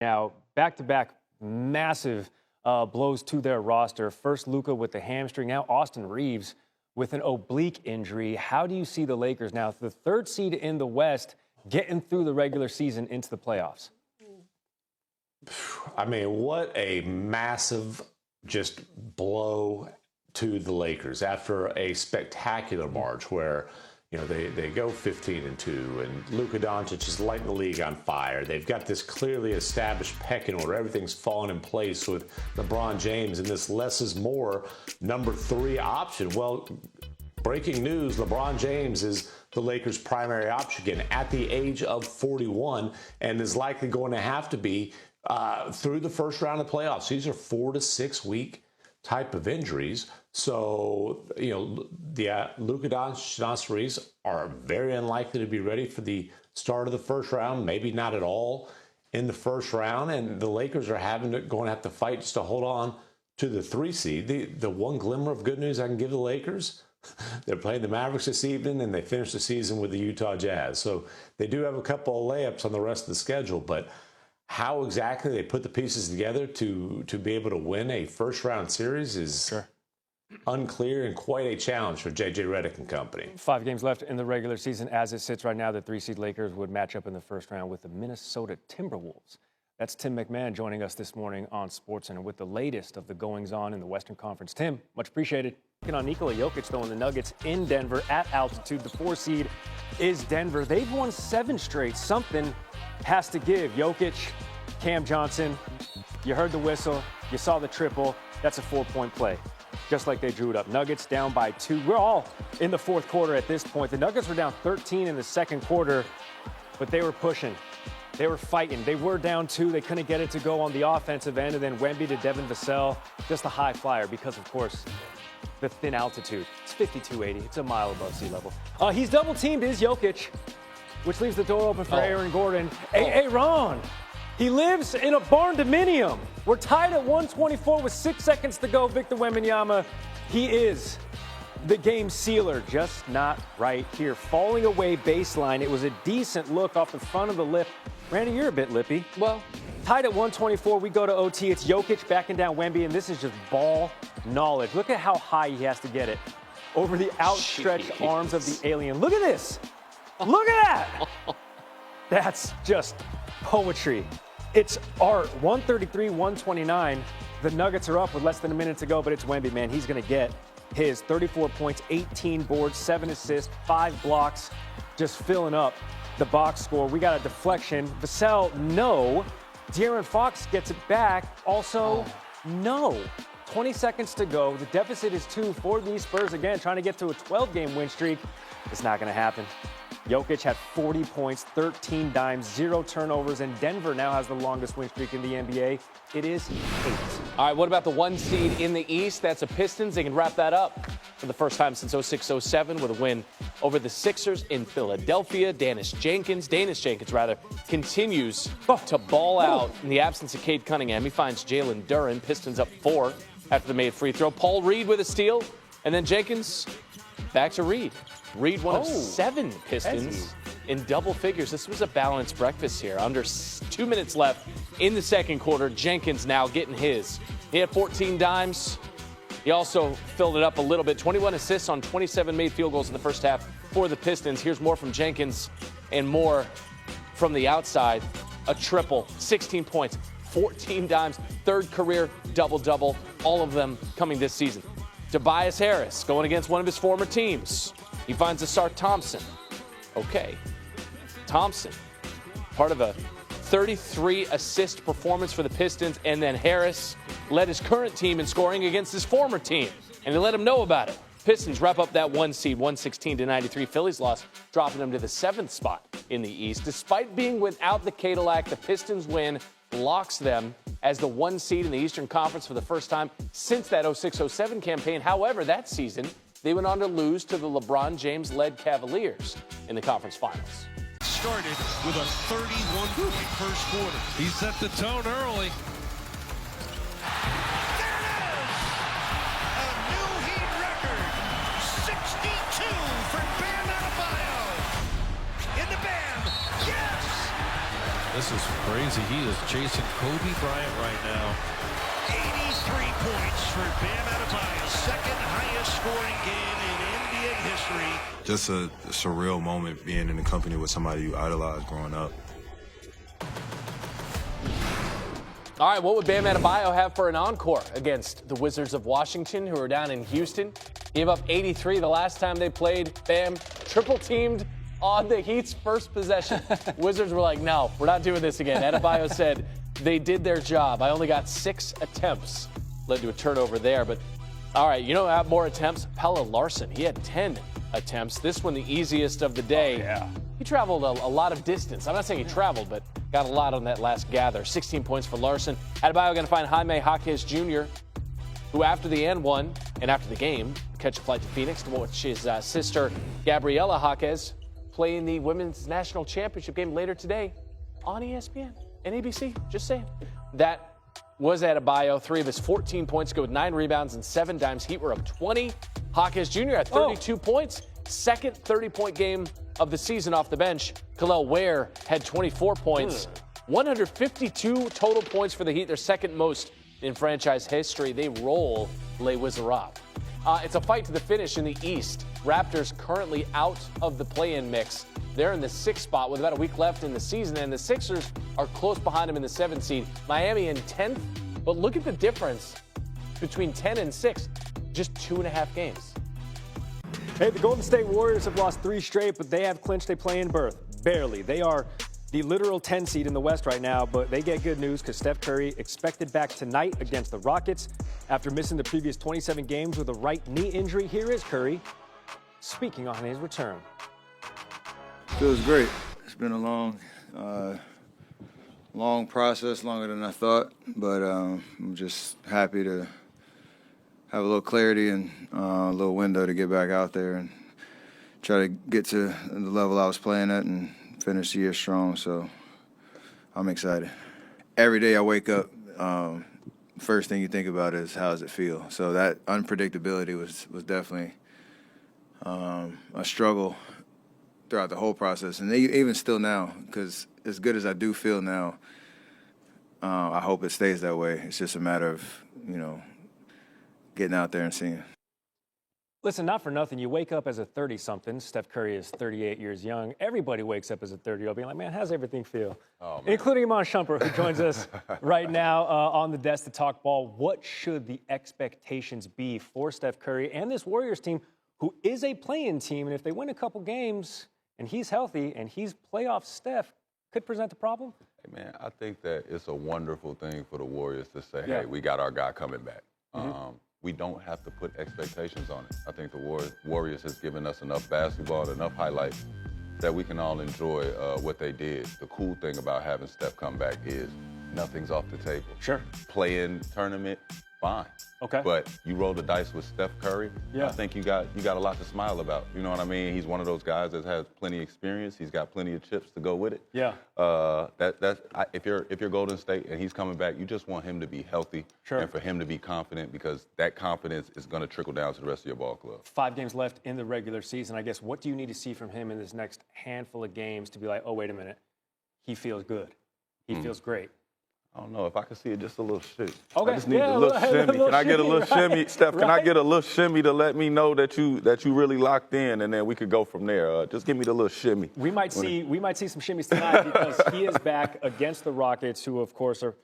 Now, back-to-back massive blows to their roster. First, Luka with the hamstring. Now, Austin Reeves with an oblique injury. How do you see the Lakers now, the third seed in the West, getting through the regular season into the playoffs? I mean, what a massive just blow to the Lakers after a spectacular March where, you know, they go 15-2, and Luka Doncic is lighting the league on fire. They've got this clearly established pecking order. Everything's fallen in place with LeBron James and this less is more number 3 option. Well, breaking news, LeBron James is the Lakers' primary option again at the age of 41 and is likely going to have to be through the first round of playoffs. These are 4 to 6 week type of injuries. So, you know, the Luka Doncic are very unlikely to be ready for the start of the first round, maybe not at all in the first round. And the Lakers are going to have to fight just to hold on to the 3 seed. The one glimmer of good news I can give the Lakers, they're playing the Mavericks this evening, and they finish the season with the Utah Jazz. So they do have a couple of layups on the rest of the schedule, but how exactly they put the pieces together to be able to win a first-round series is unclear and quite a challenge for J.J. Redick and company. 5 games left in the regular season. As it sits right now, the 3-seed Lakers would match up in the first round with the Minnesota Timberwolves. That's Tim McMahon joining us this morning on SportsCenter with the latest of the goings-on in the Western Conference. Tim, much appreciated. Looking on Nikola Jokic, though, in the Nuggets in Denver at altitude. The 4-seed is Denver. They've won 7 straight. Something has to give. Jokic, Cam Johnson, you heard the whistle, you saw the triple. That's a 4-point play, just like they drew it up. Nuggets down by 2. We're all in the fourth quarter at this point. The Nuggets were down 13 in the second quarter, but they were pushing. They were fighting. They were down 2. They couldn't get it to go on the offensive end. And then Wemby to Devin Vassell, just a high flyer because, of course, the thin altitude. It's 5280. It's a mile above sea level. He's double-teamed, is Jokic, which leaves the door open for Aaron Gordon. Aaron, he lives in a barn dominium. We're tied at 124 with 6 seconds to go. Victor Wembanyama, he is the game sealer, just not right here. Falling away baseline. It was a decent look off the front of the lip. Randy, you're a bit lippy. Well, tied at 124, we go to OT. It's Jokic backing down Wemby, and this is just ball knowledge. Look at how high he has to get it over the outstretched arms of the alien. Look at this. Look at that. That's just poetry. It's art. 133-129. The Nuggets are up with less than a minute to go, but it's Wemby, man. He's going to get his 34 points, 18 boards, 7 assists, 5 blocks, just filling up the box score. We got a deflection. Vassell, no. De'Aaron Fox gets it back. Also, no. 20 seconds to go. The deficit is 2 for these Spurs. Again, trying to get to a 12-game win streak. It's not going to happen. Jokic had 40 points, 13 dimes, 0 turnovers, and Denver now has the longest win streak in the NBA. It is 8. All right, what about the 1 seed in the East? That's the Pistons. They can wrap that up for the first time since 06-07 with a win over the Sixers in Philadelphia. Danish Jenkins, continues to ball out in the absence of Cade Cunningham. He finds Jalen Duren. Pistons up 4 after the made free throw. Paul Reed with a steal, and then Jenkins back to Reed. Reed, one of 7 Pistons in double figures. This was a balanced breakfast here. Under 2 minutes left in the second quarter. Jenkins now getting his. He had 14 dimes. He also filled it up a little bit. 21 assists on 27 made field goals in the first half for the Pistons. Here's more from Jenkins and more from the outside. A triple, 16 points, 14 dimes, 3rd career double-double, all of them coming this season. Tobias Harris going against one of his former teams. He finds Asar Thompson. Okay. Thompson, part of a 33-assist performance for the Pistons, and then Harris led his current team in scoring against his former team, and they let him know about it. Pistons wrap up that 1 seed, 116-93. Philly's loss, dropping them to the 7th spot in the East. Despite being without the Cadillac, the Pistons win locks them as the 1 seed in the Eastern Conference for the first time since that 06-07 campaign. However, that season, they went on to lose to the LeBron James-led Cavaliers in the conference finals. Started with a 31-point first quarter. He set the tone early. There it is! A new Heat record. 62 for Bam Adebayo. In the Bam. Yes! This is crazy. He is chasing Kobe Bryant right now. 83 points for Bam Adebayo, second highest scoring game in NBA history. Just a surreal moment being in the company with somebody you idolized growing up. All right, what would Bam Adebayo have for an encore against the Wizards of Washington, who are down in Houston? Gave up 83 the last time they played. Bam triple-teamed on the Heat's first possession. Wizards were like, no, we're not doing this again. Adebayo said they did their job. I only got 6 attempts. Led to a turnover there. But, all right, you know who had more attempts? Pelle Larsson. He had 10 attempts. This one the easiest of the day. Oh, yeah. He traveled a lot of distance. I'm not saying he traveled, but got a lot on that last gather. 16 points for Larsson. Adebayo going to find Jaime Jaquez Jr., who after the end won, and after the game, catch a flight to Phoenix to watch his sister, Gabriela Jaquez, play in the Women's National Championship game later today on ESPN and ABC. Just saying. That was Adebayo. 3 of his 14 points go with 9 rebounds and 7 dimes. Heat were up 20. Jaquez Jr. had 32 points. Second 30-point game of the season off the bench. Kel'el Ware had 24 points. 152 total points for the Heat, their second most in franchise history. They roll Les Wizards. It's a fight to the finish in the East. Raptors currently out of the play-in mix. They're in the 6th spot with about a week left in the season, and the Sixers are close behind them in the 7th seed. Miami in 10th, but look at the difference between 10 and 6, just 2.5 games. Hey, the Golden State Warriors have lost 3 straight, but they have clinched a play-in berth. Barely. They are the literal 10 seed in the West right now, but they get good news because Steph Curry expected back tonight against the Rockets after missing the previous 27 games with a right knee injury. Here is Curry speaking on his return. Feels great. It's been a long process, longer than I thought, but I'm just happy to have a little clarity and a little window to get back out there and try to get to the level I was playing at and finish the year strong. So I'm excited. Every day I wake up, first thing you think about is how does it feel. So that unpredictability was definitely a struggle throughout the whole process, and even still now, because as good as I do feel now, I hope it stays that way. It's just a matter of, getting out there and seeing. Listen, not for nothing. You wake up as a 30-something. Steph Curry is 38 years young. Everybody wakes up as a 30-year-old being like, man, how's everything feel? Oh, including Iman Shumpert, who joins us right now on the desk to talk ball. What should the expectations be for Steph Curry and this Warriors team, who is a play-in team? And if they win a couple games and he's healthy and he's playoff Steph, could present a problem? Hey, man, I think that it's a wonderful thing for the Warriors to say, hey, we got our guy coming back. We don't have to put expectations on it. I think the Warriors has given us enough basketball, enough highlights that we can all enjoy what they did. The cool thing about having Steph come back is nothing's off the table. Sure. Play-in tournament, fine. Okay. But you roll the dice with Steph Curry, I think you got a lot to smile about. You know what I mean? He's one of those guys that has plenty of experience. He's got plenty of chips to go with it. Yeah. If you're Golden State and he's coming back, you just want him to be healthy and for him to be confident, because that confidence is going to trickle down to the rest of your ball club. 5 games left in the regular season. I guess, what do you need to see from him in this next handful of games to be like, oh, wait a minute, he feels good. He feels great. I don't know if I can see it just a little shimmy. Okay. I just need a little shimmy. Can I get a little shimmy, Steph? Can I get a little shimmy to let me know that you really locked in, and then we could go from there? Just give me the little shimmy. We might see some shimmies tonight because he is back against the Rockets, who of course are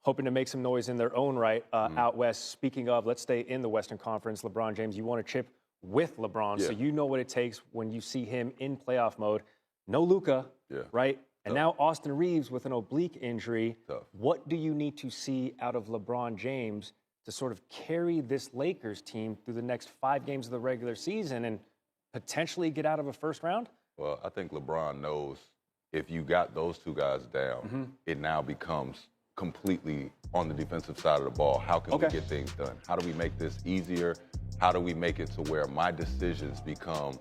hoping to make some noise in their own right out west. Speaking of, let's stay in the Western Conference. LeBron James, you want to chip with LeBron, so you know what it takes when you see him in playoff mode. No Luka, right? And now Austin Reeves with an oblique injury. What do you need to see out of LeBron James to sort of carry this Lakers team through the next 5 games of the regular season and potentially get out of a first round? Well, I think LeBron knows if you got those 2 guys down, it now becomes completely on the defensive side of the ball. How can we get things done? How do we make this easier? How do we make it to where my decisions become,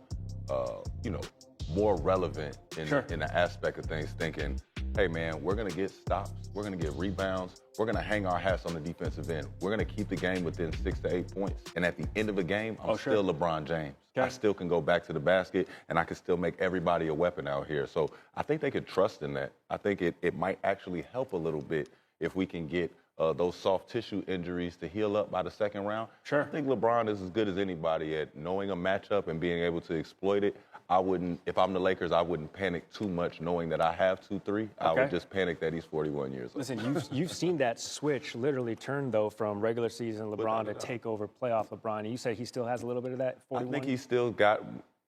more relevant in the aspect of things, thinking, hey, man, we're going to get stops. We're going to get rebounds. We're going to hang our hats on the defensive end. We're going to keep the game within 6 to 8 points. And at the end of the game, I'm still LeBron James. Okay. I still can go back to the basket, and I can still make everybody a weapon out here. So I think they could trust in that. I think it might actually help a little bit if we can get those soft tissue injuries to heal up by the second round. Sure. I think LeBron is as good as anybody at knowing a matchup and being able to exploit it. I wouldn't, if I'm the Lakers, I wouldn't panic too much knowing that I have 2-3. Okay. I would just panic that he's 41 years old. Listen, you've seen that switch literally turn, though, from regular season LeBron to take over playoff LeBron. You say he still has a little bit of that 41? I think he's still got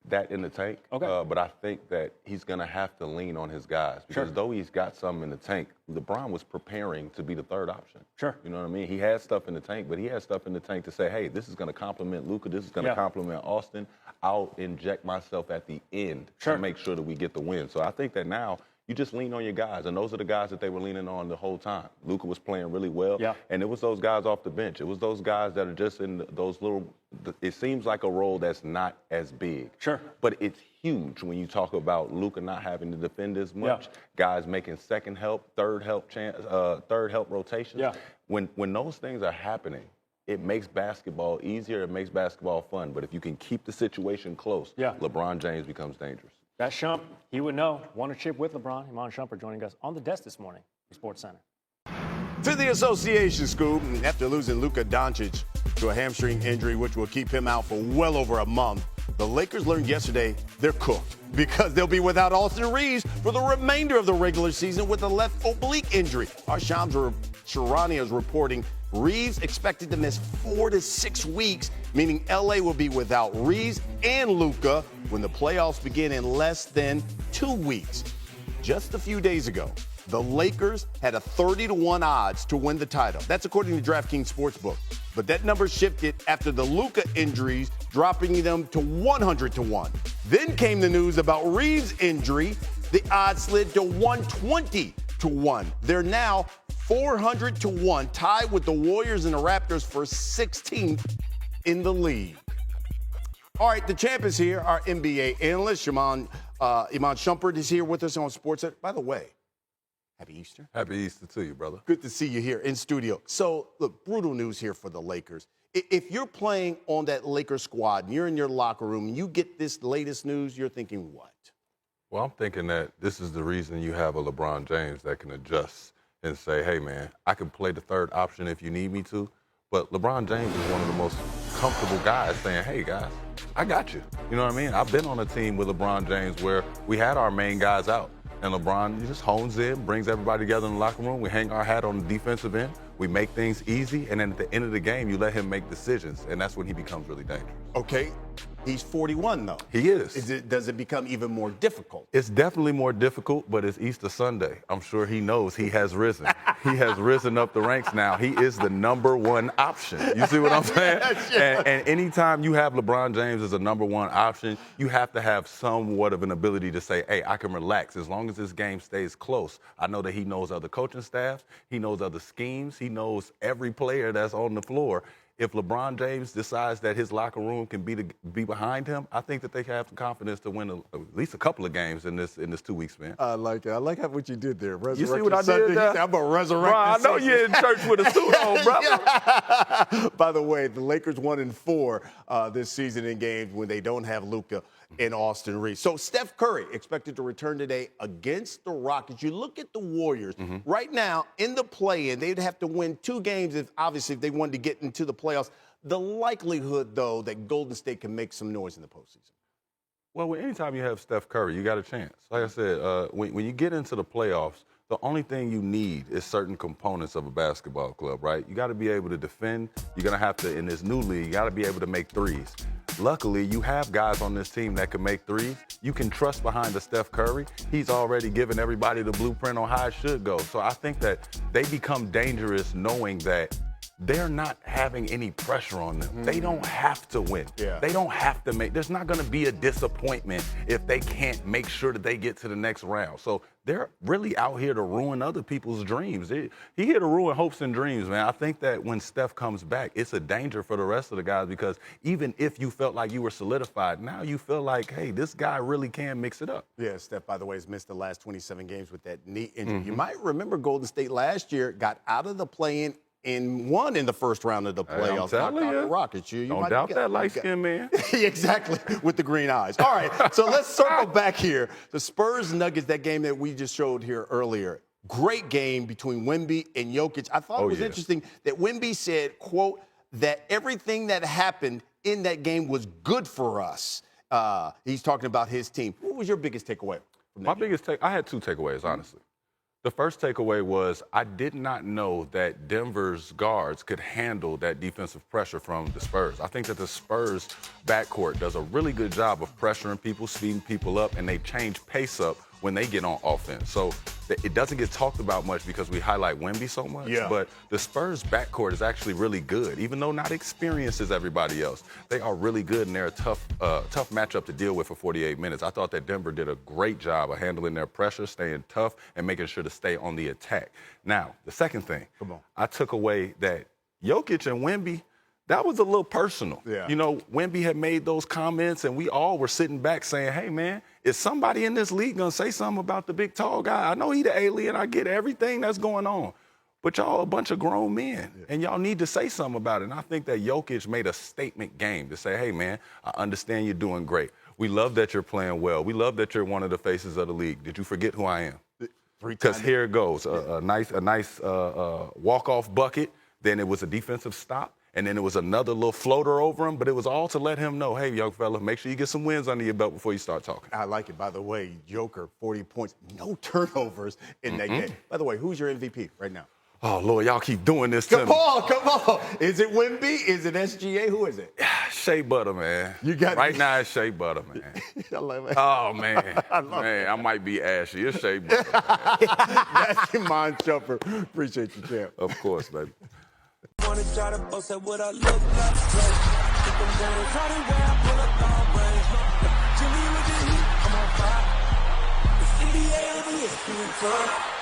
that in the tank. Okay. But I think that he's going to have to lean on his guys. Because though he's got something in the tank, LeBron was preparing to be the third option. Sure. You know what I mean? He had stuff in the tank, but he had stuff in the tank to say, hey, this is going to complement Luka. This is going to complement Austin. I'll inject myself at the end to make sure that we get the win. So I think that now you just lean on your guys, and those are the guys that they were leaning on the whole time. Luka was playing really well, and it was those guys off the bench. It was those guys that are just in those little – it seems like a role that's not as big. Sure. But it's huge when you talk about Luka not having to defend as much, guys making second help, third help rotations. Yeah. When those things are happening, it makes basketball easier. It makes basketball fun. But if you can keep the situation close, LeBron James becomes dangerous. That's Shump. He would know. Won a chip with LeBron. Iman Shumpert joining us on the desk this morning for Sports Center. To the association, Scoop, after losing Luka Doncic to a hamstring injury, which will keep him out for well over a month, the Lakers learned yesterday they're cooked because they'll be without Austin Reeves for the remainder of the regular season with a left oblique injury. Our Shams Charania is reporting Reeves expected to miss 4 to 6 weeks, meaning LA will be without Reeves and Luka when the playoffs begin in less than 2 weeks. Just a few days ago, the Lakers had a 30-1 odds to win the title. That's according to DraftKings Sportsbook. But that number shifted after the Luka injuries, dropping them to 100-1. Then came the news about Reeves' injury. The odds slid to 120-1. They're now 400-1, tied with the Warriors and the Raptors for 16th in the league. All right, the champ is here. Our NBA analyst, Iman Shumpert, is here with us on Sports. By the way, happy Easter. Happy Easter to you, brother. Good to see you here in studio. So, look, brutal news here for the Lakers. If you're playing on that Lakers squad and you're in your locker room and you get this latest news, you're thinking what? Well, I'm thinking that this is the reason you have a LeBron James that can adjust and say, hey, man, I can play the third option if you need me to. But LeBron James is one of the most comfortable guys saying, hey, guys, I got you. You know what I mean? I've been on a team with LeBron James where we had our main guys out. And LeBron just hones in, brings everybody together in the locker room. We hang our hat on the defensive end. We make things easy. And then at the end of the game, you let him make decisions. And that's when he becomes really dangerous. Okay. He's 41, though. He is. Does it become even more difficult? It's definitely more difficult, but it's Easter Sunday. I'm sure he knows he has risen. He has risen up the ranks now. He is the number one option. You see what I'm saying? And anytime you have LeBron James as a number one option, you have to have somewhat of an ability to say, hey, I can relax as long as this game stays close. I know that he knows other coaching staffs. He knows other schemes. He knows every player that's on the floor. If LeBron James decides that his locker room can be behind him, I think that they can have the confidence to win at least a couple of games in this 2 weeks, man. I like it. I like what you did there. You see what I did there? I'm going to resurrect Bro, I know you're in church with a suit on, brother. By the way, the Lakers 1-4 this season in games when they don't have Luka and Austin Reeves. So Steph Curry expected to return today against the Rockets. You look at the Warriors. Right now, in the play-in, they'd have to win 2 games if they wanted to get into the playoffs. The likelihood, though, that Golden State can make some noise in the postseason. Well, anytime you have Steph Curry, you got a chance. Like I said, when you get into the playoffs, the only thing you need is certain components of a basketball club, right? You got to be able to defend. You're going to have to, in this new league, you got to be able to make threes. Luckily, you have guys on this team that can make threes. You can trust behind the Steph Curry. He's already given everybody the blueprint on how it should go. So I think that they become dangerous knowing that they're not having any pressure on them. They don't have to win. Yeah. They don't have to there's not going to be a disappointment if they can't make sure that they get to the next round. So they're really out here to ruin other people's dreams. He here to ruin hopes and dreams, man. I think that when Steph comes back, it's a danger for the rest of the guys because even if you felt like you were solidified, now you feel like, hey, this guy really can mix it up. Yeah, Steph, by the way, has missed the last 27 games with that knee injury. You might remember Golden State last year got out of the play-in and won in the first round of the playoffs. I'm telling you. The Rockets. Don't doubt that light-skinned man. Exactly, with the green eyes. All right, so let's circle back here. The Spurs-Nuggets, that game that we just showed here earlier. Great game between Wemby and Jokic. I thought it was interesting that Wemby said, quote, that everything that happened in that game was good for us. He's talking about his team. What was your biggest takeaway from that game? I had two takeaways, honestly. The first takeaway was I did not know that Denver's guards could handle that defensive pressure from the Spurs. I think that the Spurs backcourt does a really good job of pressuring people, speeding people up, and they change pace up when they get on offense. So it doesn't get talked about much because we highlight Wemby so much, but the Spurs backcourt is actually really good. Even though not experienced as everybody else, they are really good and they're a tough matchup to deal with for 48 minutes. I thought that Denver did a great job of handling their pressure, staying tough, and making sure to stay on the attack. Now, the second thing, I took away that Jokic and Wemby, that was a little personal. Yeah. You know, Wemby had made those comments, and we all were sitting back saying, hey, man, is somebody in this league going to say something about the big, tall guy? I know he the alien. I get everything that's going on. But y'all a bunch of grown men, and y'all need to say something about it. And I think that Jokic made a statement game to say, hey, man, I understand you're doing great. We love that you're playing well. We love that you're one of the faces of the league. Did you forget who I am? Because here it goes. A nice walk-off bucket. Then it was a defensive stop. And then it was another little floater over him, but it was all to let him know, hey, young fella, make sure you get some wins under your belt before you start talking. I like it. By the way, Joker, 40 points, no turnovers in that game. By the way, who's your MVP right now? Oh, Lord, y'all keep doing this to me. Come on. Is it Wemby? Is it SGA? Who is it? Shea Butter, man. You got right now it's Shea Butter, man. I love it. Oh, man. I might be ashy. It's Shea Butter, man. That's Iman Shumpert. Appreciate you, champ. Of course, baby. Wanna try to boast at what I look like. Keep them going, try to wear, I pull up long range. Jimmy with the heat, I'm on fire. It's NBA, I'm a